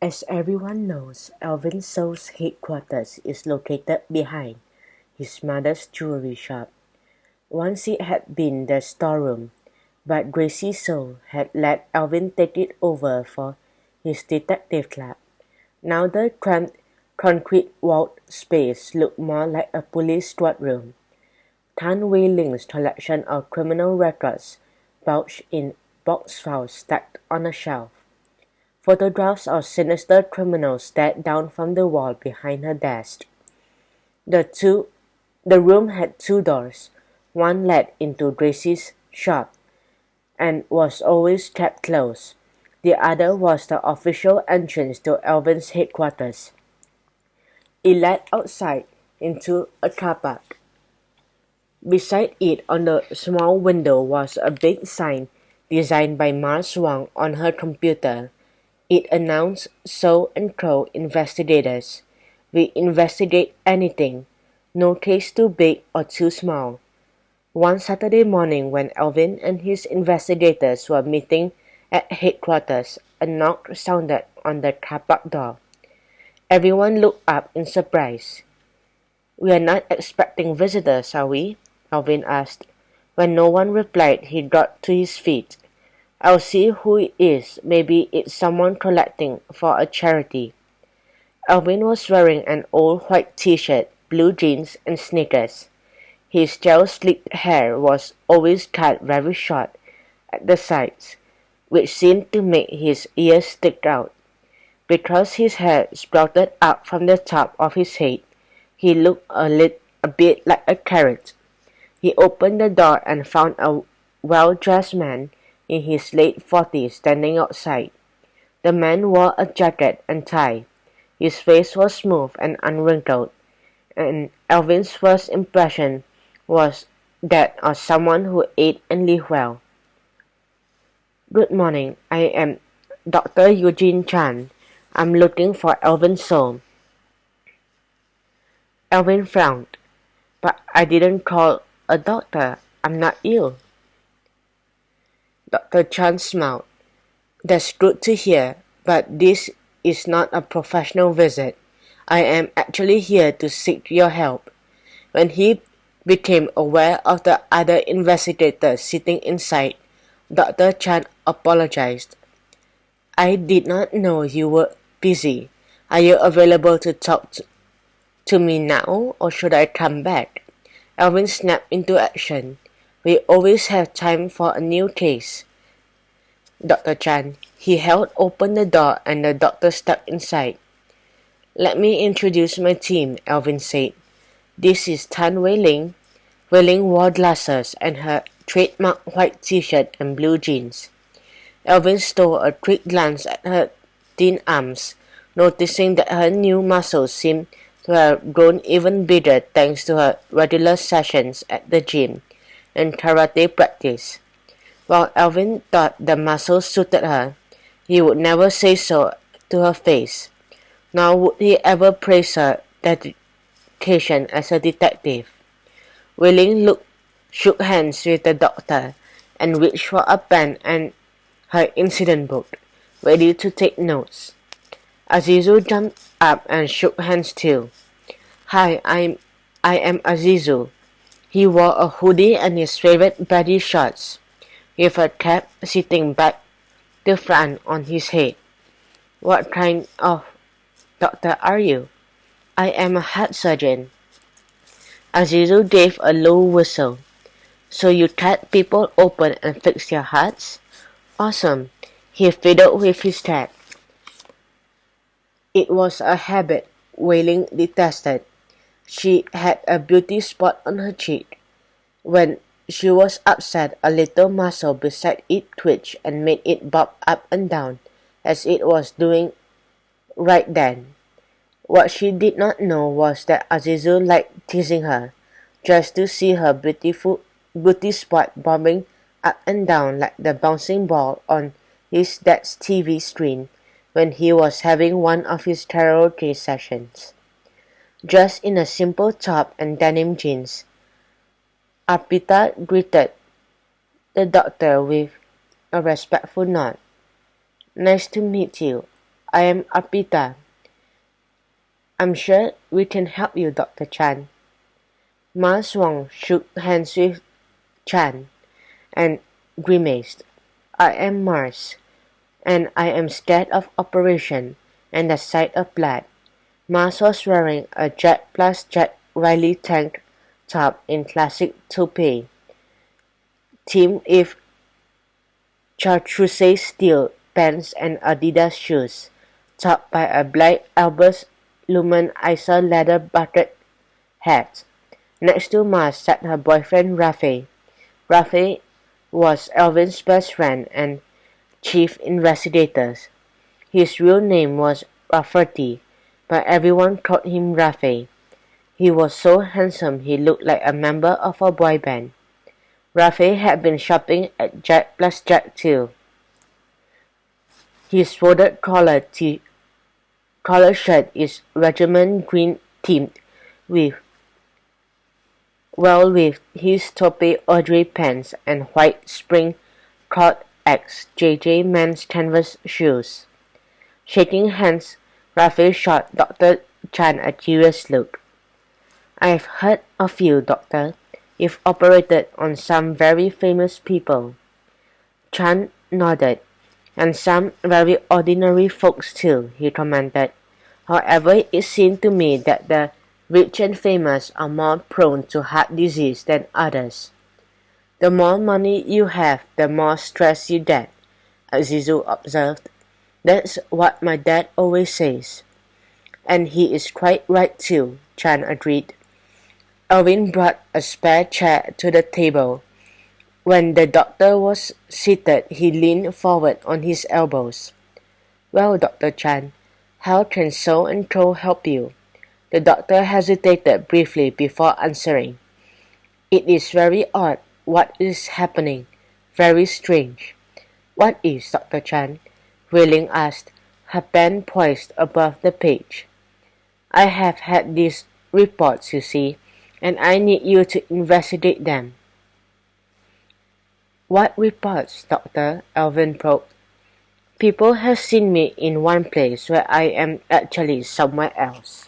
As everyone knows, Alvin So's headquarters is located behind his mother's jewelry shop. Once it had been the storeroom, but Gracie So had let Alvin take it over for his detective lab. Now the cramped concrete walled space looked more like a police squad room. Tan Wei Ling's collection of criminal records bulged in box files stacked on a shelf. Photographs of sinister criminals stared down from the wall behind her desk. The room had two doors. One led into Gracie's shop and was always kept closed. The other was the official entrance to Alvin's headquarters. It led outside into a car park. Beside it on the small window was a big sign designed by Mars Wang on her computer. It announced So and Co. investigators. We investigate anything, no case too big or too small. One Saturday morning when Alvin and his investigators were meeting at headquarters, a knock sounded on the car park door. Everyone looked up in surprise. "We are not expecting visitors, are we?" Alvin asked. When no one replied, he got to his feet. "I'll see who it is. Maybe it's someone collecting for a charity." Alvin was wearing an old white t-shirt, blue jeans, and sneakers. His gel-slicked hair was always cut very short at the sides, which seemed to make his ears stick out. Because his hair sprouted up from the top of his head, he looked a bit like a carrot. He opened the door and found a well-dressed man in his late 40s standing outside. The man wore a jacket and tie. His face was smooth and unwrinkled, and Alvin's first impression was that of someone who ate and lived well. "Good morning. I am Dr. Eugene Chan. I'm looking for Alvin So." Alvin frowned. "But I didn't call a doctor. I'm not ill." Dr. Chan smiled. "That's good to hear, but this is not a professional visit. I am actually here to seek your help." When he became aware of the other investigators sitting inside, Dr. Chan apologized. "I did not know you were busy. Are you available to talk to me now, or should I come back?" Alvin snapped into action. "We always have time for a new case." "Dr. Chan." He held open the door and the doctor stepped inside. "Let me introduce my team," Alvin said. "This is Tan Wei Ling." Wei Ling wore glasses and her trademark white t-shirt and blue jeans. Alvin stole a quick glance at her thin arms, noticing that her new muscles seemed to have grown even bigger thanks to her regular sessions at the gym and karate practice. While Alvin thought the muscles suited her, he would never say so to her face, nor would he ever praise her dedication as a detective. Wei Ling shook hands with the doctor and reached for a pen and her incident book, ready to take notes. Azizu jumped up and shook hands too. "Hi, I am Azizu." He wore a hoodie and his favorite body shorts, with a cap sitting back to front on his head. "What kind of doctor are you?" "I am a heart surgeon." Azizu gave a low whistle. "So you cut people open and fix their hearts?" "Awesome." He fiddled with his cap. It was a habit Wei Ling detested. She had a beauty spot on her cheek. When she was upset, a little muscle beside it twitched and made it bob up and down, as it was doing right then. What she did not know was that Azizu liked teasing her, just to see her beauty spot bobbing up and down like the bouncing ball on his dad's TV screen when he was having one of his karaoke sessions. Dressed in a simple top and denim jeans, Arpita greeted the doctor with a respectful nod. "Nice to meet you. I am Apita. I'm sure we can help you, Dr. Chan. Ma Swang shook hands with Chan and grimaced. I am Mars, and I am scared of operation and the sight of blood. Mars was wearing a jet plus jet Riley tank top in classic toupee, teamed with chartreuse steel pants and Adidas shoes, topped by a black Albus Lumen Isa leather bucket hat. Next to Mars sat her boyfriend Rafe. Rafe was Alvin's best friend and chief investigator. His real name was Rafferty, but everyone called him Rafe. He was so handsome he looked like a member of a boy band. Rafe had been shopping at Jack plus Jack too. His folded collar shirt is regiment green teamed with his taupe Audrey pants and white spring cord X JJ men's canvas shoes. Shaking hands, Rafe shot Dr. Chan a curious look. I've heard of you, Doctor. You've operated on some very famous people. Chan nodded. And some very ordinary folks too, he commented. However, it seemed to me that the rich and famous are more prone to heart disease than others. The more money you have, the more stress you get, Azizu observed. That's what my dad always says. And he is quite right too, Chan agreed. Alvin brought a spare chair to the table. When the doctor was seated, he leaned forward on his elbows. Well, Dr. Chan, how can so-and-so help you? The doctor hesitated briefly before answering. It is very odd what is happening. Very strange. What is, Dr. Chan? Wheeling asked, her pen poised above the page. I have had these reports, you see, and I need you to investigate them. What reports, Doctor? Alvin probed. People have seen me in one place where I am actually somewhere else.